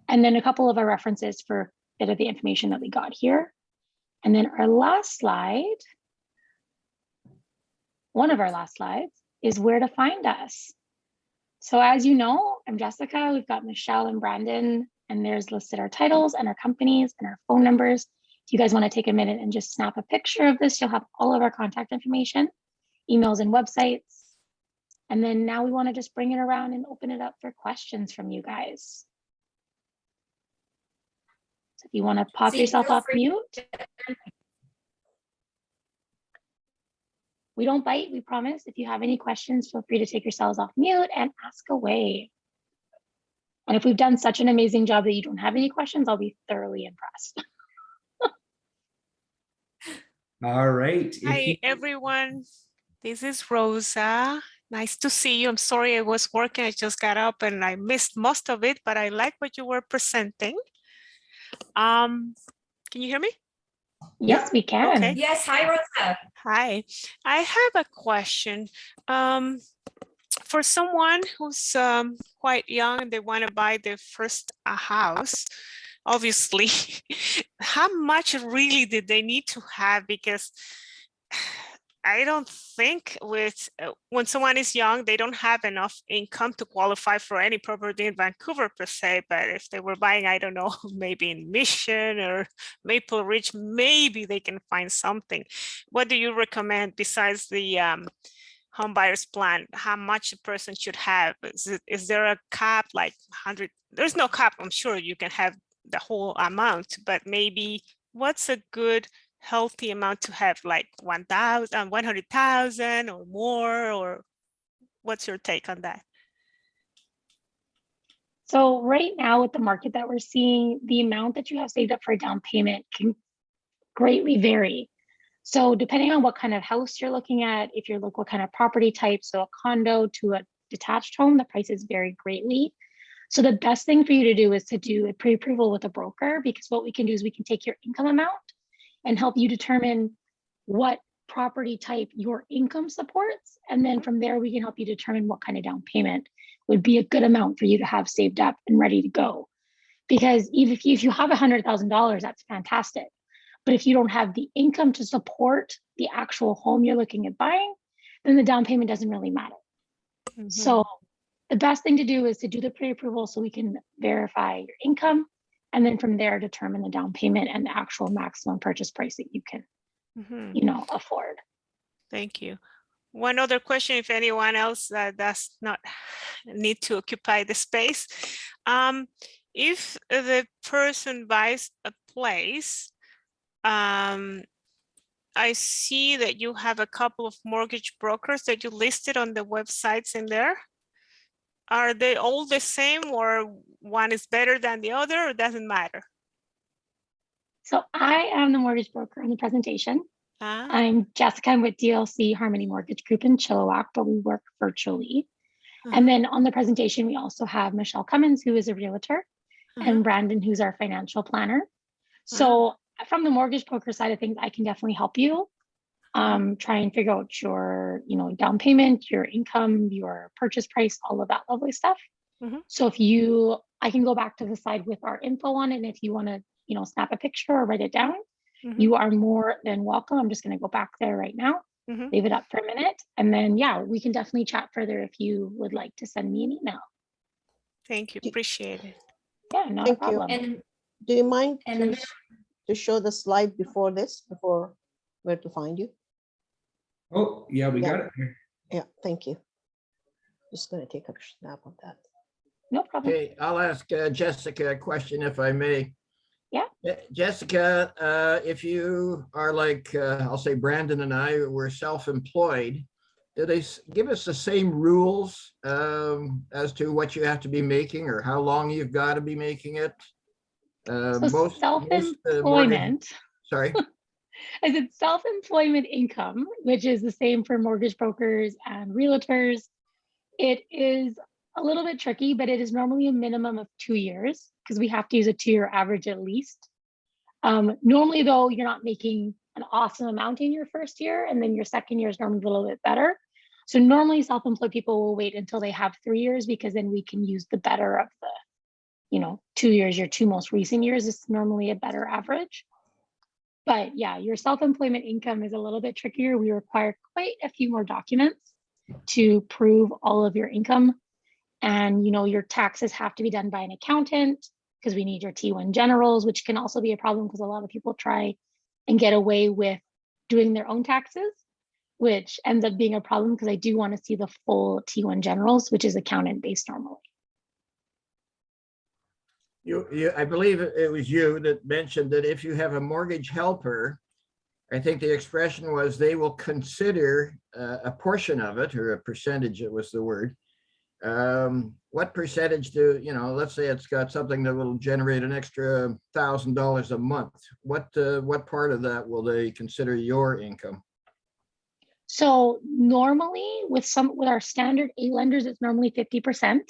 and then a couple of our references for a bit of the information that we got here. And then our last slide, one of our last slides, is where to find us. So as you know, I'm Jessica, we've got Michele and Brandon, and there's listed our titles and our companies and our phone numbers. If you guys want to take a minute and just snap a picture of this, you'll have all of our contact information, emails and websites. And then now we want to just bring it around and open it up for questions from you guys. So if you want to pop yourself off mute. We don't bite, we promise. If you have any questions, feel free to take yourselves off mute and ask away. And if we've done such an amazing job that you don't have any questions, I'll be thoroughly impressed. All right. Hi, everyone. This is Rosa. Nice to see you. I'm sorry I was working. I just got up and I missed most of it, but I like what you were presenting. Can you hear me? Yes, we can. Okay. Yes, hi, Rosa. Hi. I have a question. For someone who's quite young and they want to buy their first house, obviously, how much really did they need to have? Because I don't think when someone is young, they don't have enough income to qualify for any property in Vancouver per se. But if they were buying, I don't know, maybe in Mission or Maple Ridge, maybe they can find something. What do you recommend besides the home buyers plan? How much a person should have? Is there a cap, like 100? There's no cap. I'm sure you can have the whole amount, but maybe what's a good healthy amount to have, like 100,000 or more, or what's your take on that? So right now with the market that we're seeing, the amount that you have saved up for a down payment can greatly vary. So depending on what kind of house you're looking at, if you're looking what kind of property type, so a condo to a detached home, the prices vary greatly. So the best thing for you to do is to do a pre-approval with a broker, because what we can do is we can take your income amount and help you determine what property type your income supports. And then from there, we can help you determine what kind of down payment would be a good amount for you to have saved up and ready to go. Because if you have $100,000, that's fantastic. But if you don't have the income to support the actual home you're looking at buying, then the down payment doesn't really matter. Mm-hmm. So the best thing to do is to do the pre-approval so we can verify your income. And then from there, determine the down payment and the actual maximum purchase price that you can, afford. Thank you. One other question, if anyone else does not need to occupy the space. If the person buys a place, I see that you have a couple of mortgage brokers that you listed on the websites in there. Are they all the same, or one is better than the other, or doesn't matter? So I am the mortgage broker in the presentation. I'm Jessica. I'm with DLC Harmony Mortgage Group in Chilliwack, but we work virtually. And then on the presentation, we also have Michele Cummins, who is a realtor, and Brandon, who's our financial planner. So from the mortgage broker side of things, I can definitely help you try and figure out your, down payment, your income, your purchase price, all of that lovely stuff. Mhm. So I can go back to the side with our info on it. And if you want to, snap a picture or write it down, Mhm. you are more than welcome. I'm just going to go back there right now, Mhm. leave it up for a minute. And then, yeah, we can definitely chat further if you would like to send me an email. Thank you. Appreciate it. Yeah, not a Thank you. problem. And Do you mind And to show the slide before where to find you? Oh, yeah, we Yeah. got it here. Yeah, thank you. Just gonna take a snap of that. No problem. Okay, I'll ask Jessica a question if I may. Yeah. Jessica, if you are like, I'll say Brandon and I, we're self-employed, do they give us the same rules as to what you have to be making or how long you've got to be making it? So Mortgage, self-employment, sorry. I said self-employment income, which is the same for mortgage brokers and realtors. It is a little bit tricky, but it is normally a minimum of 2 years because we have to use a 2-year average at least. Normally, though, you're not making an awesome amount in your first year, and then your second year is normally a little bit better. So normally self-employed people will wait until they have 3 years because then we can use the better of the 2 years, your 2 most recent years is normally a better average. But yeah, your self-employment income is a little bit trickier. We require quite a few more documents to prove all of your income. And your taxes have to be done by an accountant because we need your T1 generals, which can also be a problem because a lot of people try and get away with doing their own taxes, which ends up being a problem because I do want to see the full T1 generals, which is accountant based normally. I believe it was you that mentioned that if you have a mortgage helper, I think the expression was they will consider a portion of it, or a percentage, it was the word. What percentage let's say it's got something that will generate an extra $1,000 a month. What part of that will they consider your income? So normally with our standard A lenders, it's normally 50%.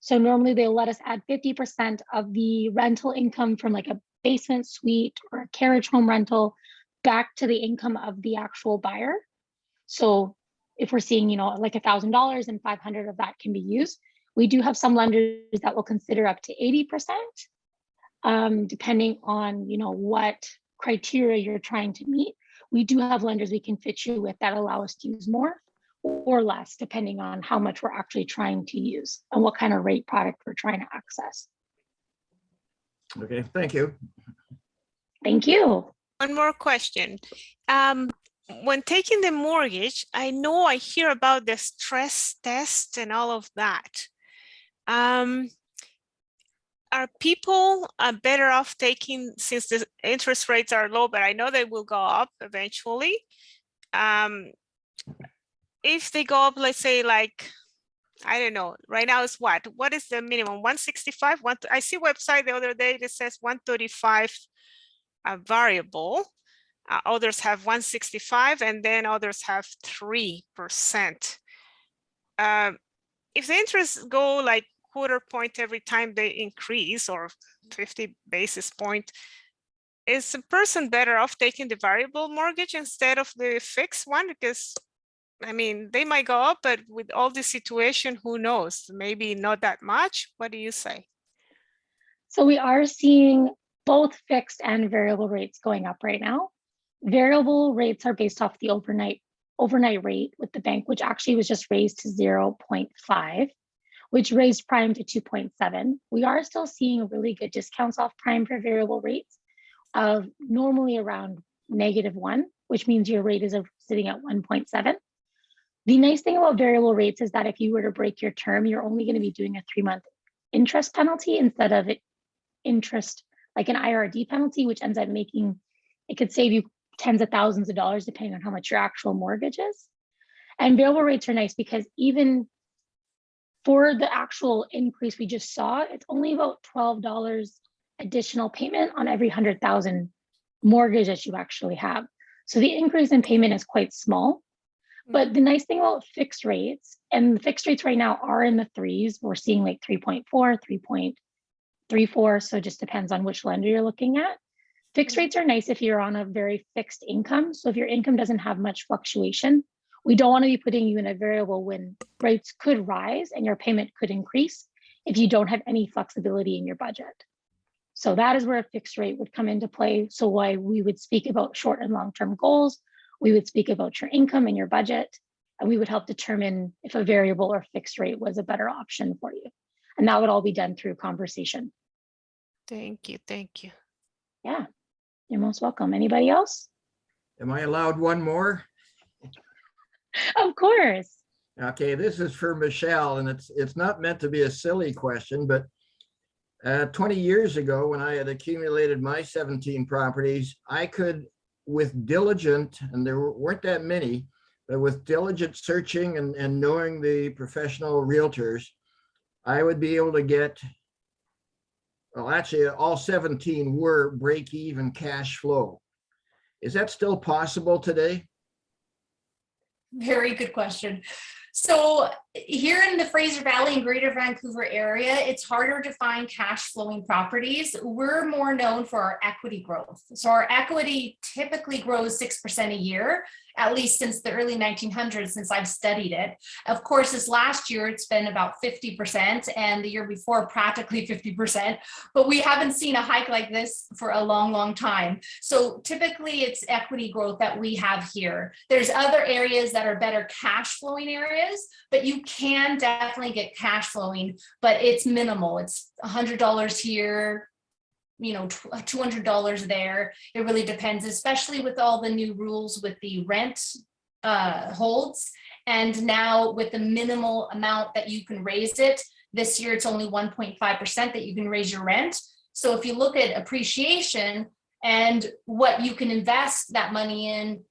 So normally they'll let us add 50% of the rental income from like a basement suite or a carriage home rental back to the income of the actual buyer. So if we're seeing, like $1,000 and 500 of that can be used, we do have some lenders that will consider up to 80%, depending on, what criteria you're trying to meet. We do have lenders we can fit you with that allow us to use more or less, depending on how much we're actually trying to use and what kind of rate product we're trying to access. Okay, thank you. Thank you. One more question. When taking the mortgage, I know I hear about the stress test and all of that. Are people better off taking, since the interest rates are low, but I know they will go up eventually. If they go up, let's say like, I don't know, right now it's what is the minimum? 165? I see a website the other day that says 135 variable. Others have 165 and then others have 3%. If the interests go like quarter point every time they increase or 50 basis point, is a person better off taking the variable mortgage instead of the fixed one? Because I mean, they might go up, but with all this situation, who knows? Maybe not that much. What do you say? So we are seeing both fixed and variable rates going up right now. Variable rates are based off the overnight rate with the bank, which actually was just raised to 0.5, which raised prime to 2.7. We are still seeing really good discounts off prime for variable rates of normally around -1, which means your rate is sitting at 1.7. The nice thing about variable rates is that if you were to break your term, you're only going to be doing a 3-month interest penalty instead of interest like an IRD penalty, which ends up it could save you tens of thousands of dollars depending on how much your actual mortgage is. And variable rates are nice because even for the actual increase we just saw, it's only about $12 additional payment on every 100,000 mortgage that you actually have. So the increase in payment is quite small. But the nice thing about fixed rates, and the fixed rates right now are in the 3s. We're seeing like 3.4, 3.34. So it just depends on which lender you're looking at. Fixed rates are nice if you're on a very fixed income. So if your income doesn't have much fluctuation, We don't want to be putting you in a variable when rates could rise and your payment could increase if you don't have any flexibility in your budget. So that is where a fixed rate would come into play. So why we would speak about short and long-term goals, we would speak about your income and your budget, and we would help determine if a variable or fixed rate was a better option for you. And that would all be done through conversation. Thank you. Thank you. Yeah, you're most welcome. Anybody else? Am I allowed one more? Of course. Okay, this is for Michele, and it's not meant to be a silly question, but 20 years ago, when I had accumulated my 17 properties, I could, with diligent, and there weren't that many, but with diligent searching and knowing the professional realtors, I would be able to get, well, actually, all 17 were break-even cash flow. Is that still possible today? Very good question. So here in the Fraser Valley and Greater Vancouver area, it's harder to find cash flowing properties. We're more known for our equity growth. So our equity typically grows 6% a year, at least since the early 1900s, since I've studied it. Of course, this last year, it's been about 50%, and the year before, practically 50%, but we haven't seen a hike like this for a long, long time. So typically it's equity growth that we have here. There's other areas that are better cash flowing areas, but you can definitely get cash flowing, but it's minimal. It's $100 here, you know, $200 there. It really depends, especially with all the new rules with the rent holds. And now with the minimal amount that you can raise it, this year it's only 1.5% that you can raise your rent. So if you look at appreciation and what you can invest that money in,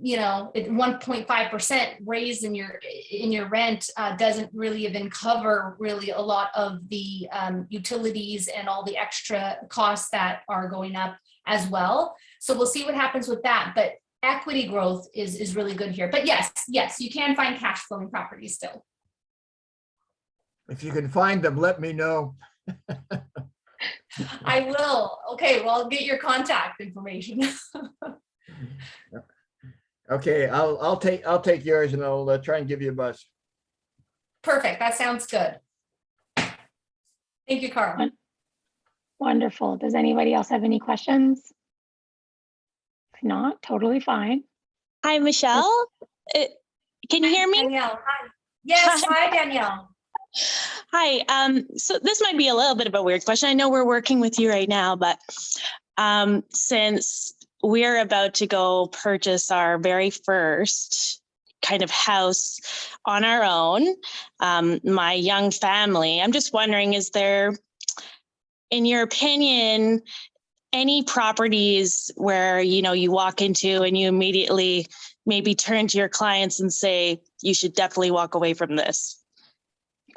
you know, 1.5% raise in your rent doesn't really even cover really a lot of the utilities and all the extra costs that are going up as well. So we'll see what happens with that. But equity growth is really good here. But yes, you can find cash flowing properties still. If you can find them, let me know. I will. Okay, well, I'll get your contact information. Okay, I'll take yours, and I'll try and give you a buzz. Perfect. That sounds good. Thank you, Carl. Wonderful. Does anybody else have any questions? If not, totally fine. Hi, Michele. Can you hear me? Danielle, hi. Yes, hi, Danielle. Hi. So this might be a little bit of a weird question. I know we're working with you right now, but since we're about to go purchase our very first kind of house on our own, my young family, I'm just wondering, is there, in your opinion, any properties where, you know, you walk into and you immediately maybe turn to your clients and say, you should definitely walk away from this?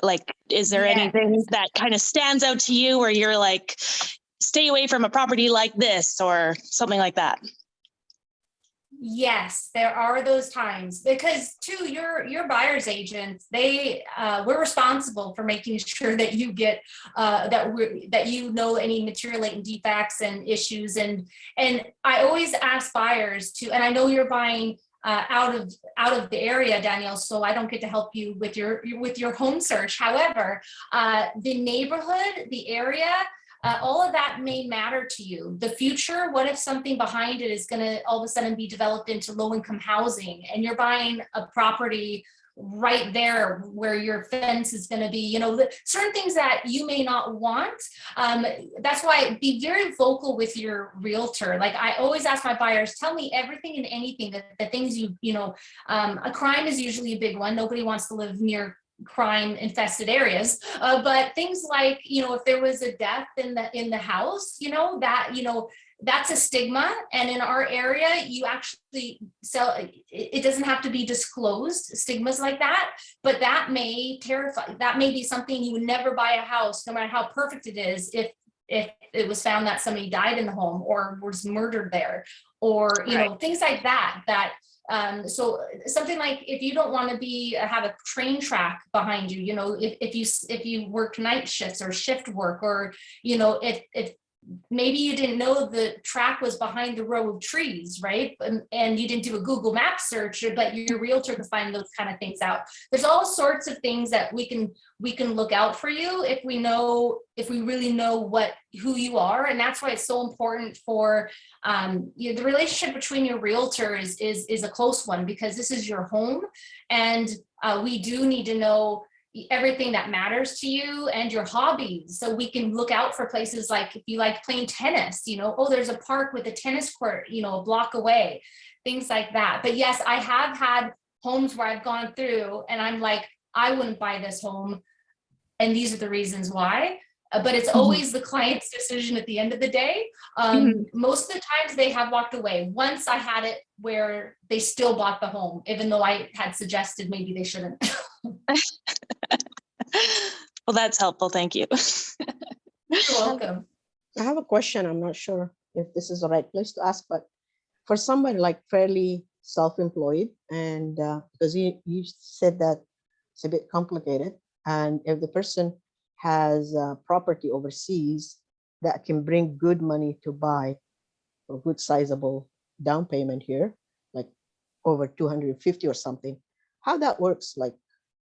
Like, is there anything that kind of stands out to you where you're like, stay away from a property like this or something like that? Yes, there are those times, because too, your buyer's agents, we're responsible for making sure that you get that you know any material latent defects and issues, and I always ask buyers to, and I know you're buying out of the area, Danielle, so I don't get to help you with your home search. However, the neighborhood, the area, all of that may matter to you. The future, what if something behind it is going to all of a sudden be developed into low-income housing, and you're buying a property right there where your fence is going to be, you know, certain things that you may not want. That's why be very vocal with your realtor. Like I always ask my buyers, tell me everything and anything, the things you know, a crime is usually a big one. Nobody wants to live near crime infested areas, but things like, you know, if there was a death in the house, you know, that, you know, that's a stigma. And in our area, you actually sell, it doesn't have to be disclosed, stigmas like that, but that may terrify, that may be something you would never buy a house, no matter how perfect it is, if it was found that somebody died in the home or was murdered there, or, you know, things like that, so something like, if you don't want to have a train track behind you, you know, if you work night shifts or shift work, or, you know, if maybe you didn't know the track was behind the row of trees, right? And you didn't do a Google Maps search, but your realtor could find those kind of things out. There's all sorts of things that we can look out for you if we really know who you are. And that's why it's so important for the relationship between your realtor is a close one, because this is your home, and we do need to know everything that matters to you and your hobbies, so we can look out for places like, if you like playing tennis, oh, there's a park with a tennis court, a block away, things like that. But yes, I have had homes where I've gone through and I'm like, I wouldn't buy this home, and these are the reasons why. But it's always the client's decision at the end of the day. Most of the times they have walked away. Once I had it where they still bought the home, even though I had suggested maybe they shouldn't. Well, that's helpful. Thank you. You're welcome. I have a question. I'm not sure if this is the right place to ask, but for somebody like fairly self-employed, and because you said that it's a bit complicated, and if the person has property overseas that can bring good money to buy a good sizable down payment here, like over 250 or something, how that works, like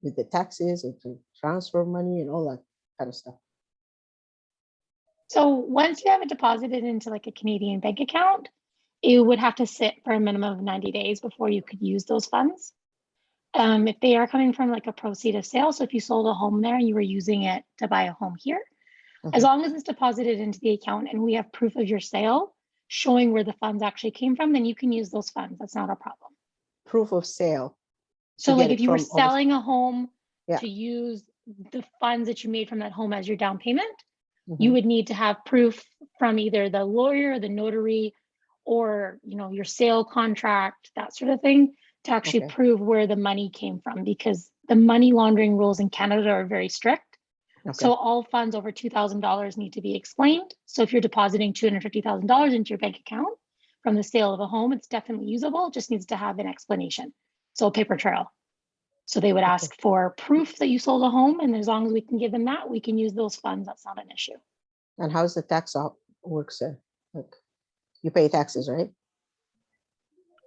with the taxes and to transfer money and all that kind of stuff. So once you have it deposited into like a Canadian bank account, it would have to sit for a minimum of 90 days before you could use those funds. If they are coming from like a proceed of sale, so if you sold a home there and you were using it to buy a home here, as long as it's deposited into the account and we have proof of your sale showing where the funds actually came from, then you can use those funds. That's not a problem. Proof of sale. So to like get if it you were from selling a home Yeah. to use the funds that you made from that home as your down payment, Mhm. you would need to have proof from either the lawyer, the notary, or your sale contract, that sort of thing, to actually Okay. prove where the money came from, because the money laundering rules in Canada are very strict. Okay. So all funds over $2,000 need to be explained. So if you're depositing $250,000 into your bank account from the sale of a home, it's definitely usable. It just needs to have an explanation. So a paper trail. So they would ask for proof that you sold a home, and as long as we can give them that, we can use those funds. That's not an issue. And how's the tax works there? Like, you pay taxes, right?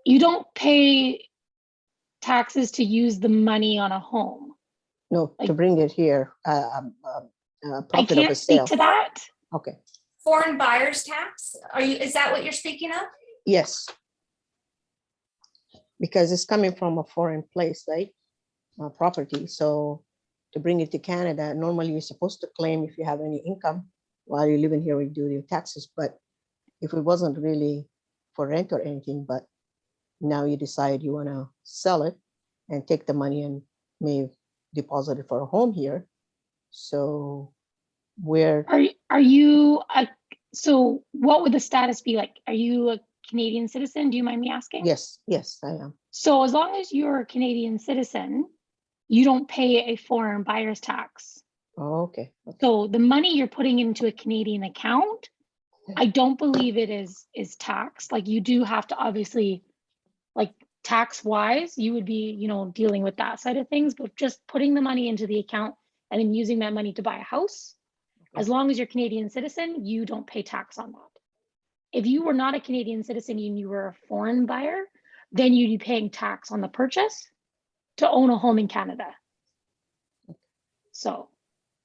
You don't pay taxes to use the money on a home. No, to Like- bring it here, I profit of a can't speak sale. to that. Okay, Foreign buyer's tax, is that what you're speaking of? yes. Because it's coming from a foreign place, right? Property, so to bring it to Canada, normally you're supposed to claim if you have any income while you're living here, we do your taxes, but if it wasn't really for rent or anything, but now you decide you want to sell it and take the money and may deposit it for a home here. So where, Are you so what would the status be like? Are you a Canadian citizen? Do you mind me asking? yes, I am. So as long as you're a Canadian citizen, you don't pay a foreign buyer's tax. Oh, okay. So the money you're putting into a Canadian account, I don't believe it is taxed. Like you do have to obviously, like tax wise, you would be, dealing with that side of things, but just putting the money into the account and then using that money to buy a house, as long as you're a Canadian citizen, you don't pay tax on that. If you were not a Canadian citizen and you were a foreign buyer, then you'd be paying tax on the purchase to own a home in Canada. So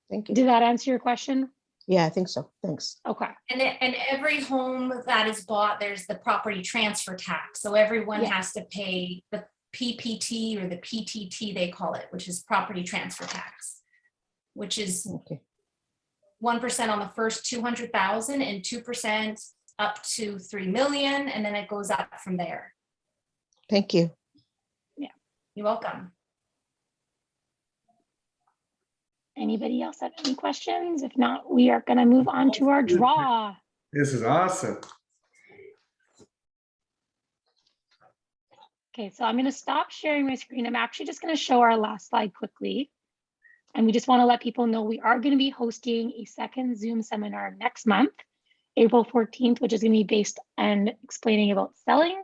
Thank you. did that answer your question? Yeah, I think so. Thanks. Okay. And every home that is bought, there's the property transfer tax. So everyone Yeah. has to pay the PPT or the PTT, they call it, which is property transfer tax, which is Okay. 1% on the first 200,000 and 2% up to 3 million. And then it goes up from there. Thank you. You're welcome. Anybody else have any questions? If not, we are going to move on to our draw. This is awesome. Okay, so I'm going to stop sharing my screen. I'm actually just going to show our last slide quickly. And we just want to let people know we are going to be hosting a second Zoom seminar next month, April 14th, which is going to be based on explaining about selling,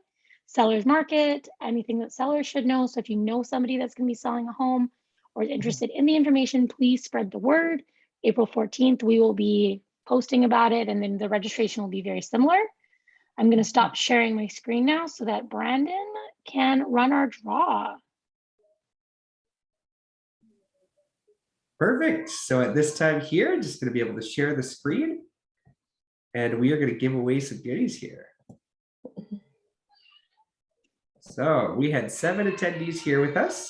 seller's market, anything that sellers should know. So if you know somebody that's going to be selling a home or is interested in the information, please spread the word. April 14th, we will be posting about it, and then the registration will be very similar. I'm going to stop sharing my screen now so that Brandon can run our draw. Perfect. So at this time here, I'm just going to be able to share the screen, and we are going to give away some goodies here. So we had 7 attendees here with us.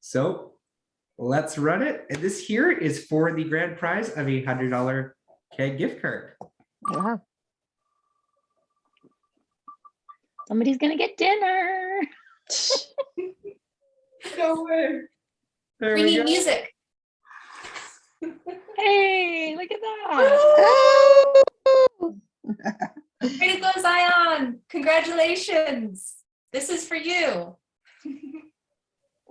So let's run it. And this here is for the grand prize of a $100 keg gift card. Yeah. Somebody's going to get dinner. No way. There We we need go. music. Hey, look at that. Way to go, Zion. Congratulations. This is for you.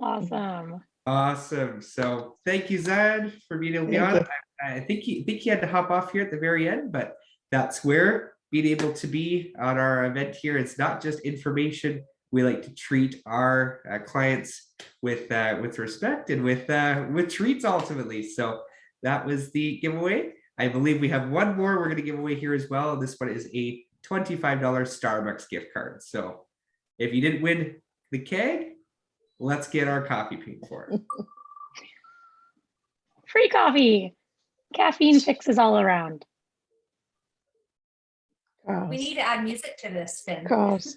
Awesome. Awesome. So thank you, Zad, for being able to be Thank on. you. I think he had to hop off here at the very end, but that's where being able to be on our event here. It's not just information. We like to treat our clients with respect and with treats ultimately. So that was the giveaway. I believe we have one more we're going to give away here as well. This one is a $25 Starbucks gift card. So if you didn't win the keg, let's get our coffee paid for it. Free coffee. Caffeine fixes all around. We need to add music to this, Finn. Course.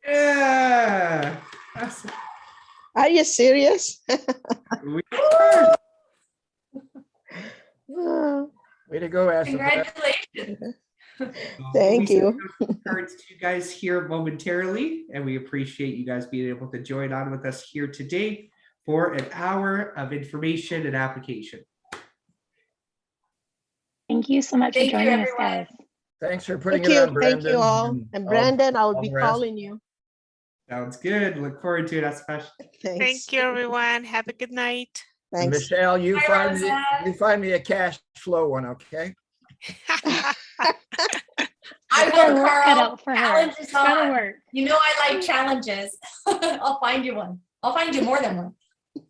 Yeah. Awesome. Are you serious? We are. Way to go, Ashley. Congratulations. Thank We you. send those cards to you guys here momentarily, and we appreciate you guys being able to join on with us here today for an hour of information and application. Thank you so much Thank for you, joining us, everyone. guys. Thanks for putting Thank it you. on, Brandon. Thank you all. And Brandon, I'll be the rest. calling you. Sounds good. Look forward to it, Aspesh. Thanks. Thank you, everyone. Have a good night. And Thanks. Michele, you Bye, find me, Rosa. you find me a cash flow one, okay? I Gotta will, work cut Carl. out for her. Challenge is Gotta on. work. You know I like challenges. I'll find you one. I'll find you more than one.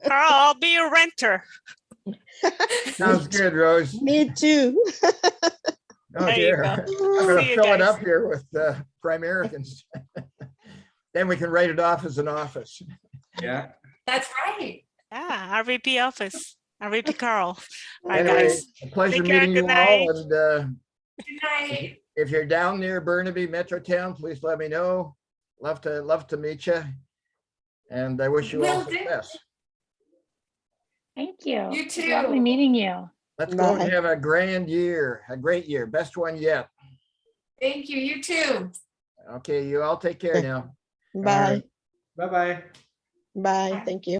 Carl, I'll be your renter. Sounds good, Rose. Me too. Oh There you dear. go. I'm gonna See you fill it guys. up here with Primericans. Then we can write it off as an office. Yeah. That's right. Yeah, RVP office. RVP Carl. All right, Anyway, guys. a pleasure Take care. meeting Good you night. all. And Good night. if you're down near Burnaby, Metrotown, please let me know. Love to meet you. And I wish you all Will do. success. Thank you. You It was lovely too. meeting you. Let's go Bye. and have a grand year, a great year, best one yet. Thank you. You too. Okay, you all take care now. Bye. Bye-bye. Bye. Thank you.